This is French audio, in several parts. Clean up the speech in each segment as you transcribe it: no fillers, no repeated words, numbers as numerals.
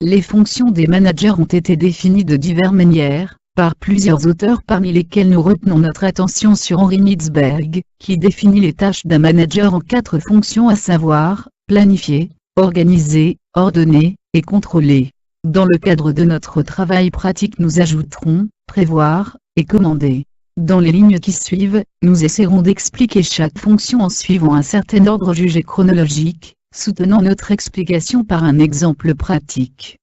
Les fonctions des managers ont été définies de diverses manières, par plusieurs auteurs parmi lesquels nous retenons notre attention sur Henri Mitzberg, qui définit les tâches d'un manager en 4 fonctions, à savoir, planifier, organiser, ordonner, et contrôler. Dans le cadre de notre travail pratique, nous ajouterons, prévoir, et commander. Dans les lignes qui suivent, nous essaierons d'expliquer chaque fonction en suivant un certain ordre jugé chronologique, soutenant notre explication par un exemple pratique.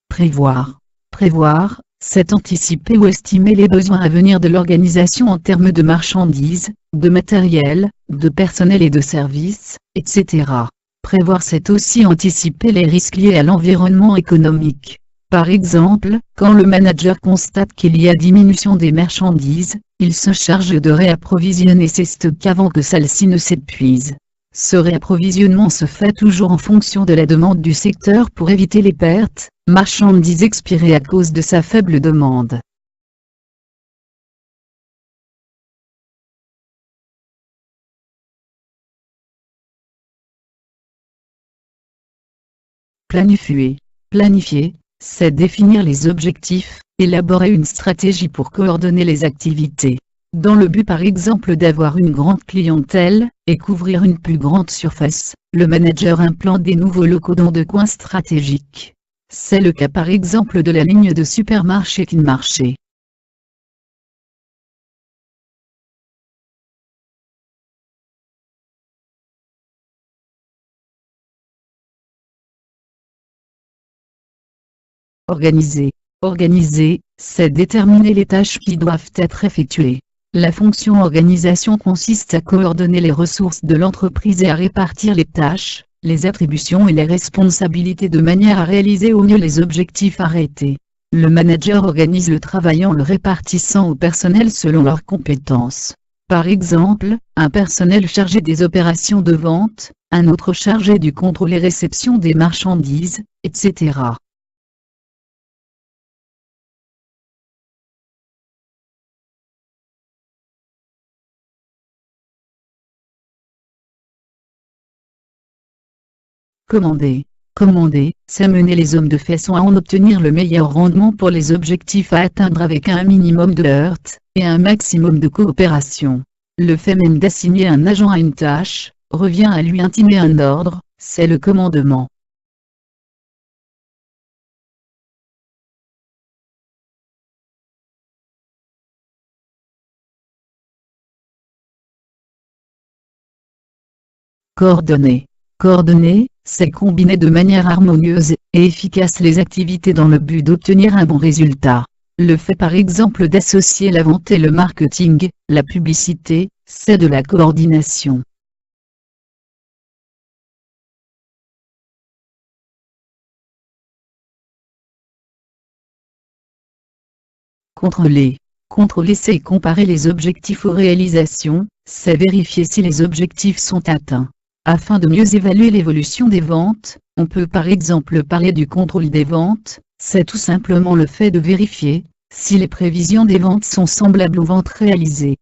Prévoir. Prévoir, c'est anticiper ou estimer les besoins à venir de l'organisation en termes de marchandises, de matériel, de personnel et de services, etc. Prévoir, c'est aussi anticiper les risques liés à l'environnement économique. Par exemple, quand le manager constate qu'il y a diminution des marchandises, il se charge de réapprovisionner ses stocks avant que celles-ci ne s'épuisent. Ce réapprovisionnement se fait toujours en fonction de la demande du secteur pour éviter les pertes, marchandises expirées à cause de sa faible demande. Planifier. Planifier, c'est définir les objectifs, élaborer une stratégie pour coordonner les activités. Dans le but par exemple d'avoir une grande clientèle, et couvrir une plus grande surface, le manager implante des nouveaux locaux dans de coins stratégiques. C'est le cas par exemple de la ligne de supermarché Kinmarché. Organiser. Organiser, c'est déterminer les tâches qui doivent être effectuées. La fonction organisation consiste à coordonner les ressources de l'entreprise et à répartir les tâches, les attributions et les responsabilités de manière à réaliser au mieux les objectifs arrêtés. Le manager organise le travail en le répartissant au personnel selon leurs compétences. Par exemple, un personnel chargé des opérations de vente, un autre chargé du contrôle et réception des marchandises, etc. Commander. Commander, c'est mener les hommes de façon à en obtenir le meilleur rendement pour les objectifs à atteindre avec un minimum de heurts, et un maximum de coopération. Le fait même d'assigner un agent à une tâche, revient à lui intimer un ordre, c'est le commandement. Coordonner. Coordonner, c'est combiner de manière harmonieuse et efficace les activités dans le but d'obtenir un bon résultat. Le fait par exemple d'associer la vente et le marketing, la publicité, c'est de la coordination. Contrôler. Contrôler, c'est comparer les objectifs aux réalisations, c'est vérifier si les objectifs sont atteints. Afin de mieux évaluer l'évolution des ventes, on peut par exemple parler du contrôle des ventes, c'est tout simplement le fait de vérifier si les prévisions des ventes sont semblables aux ventes réalisées.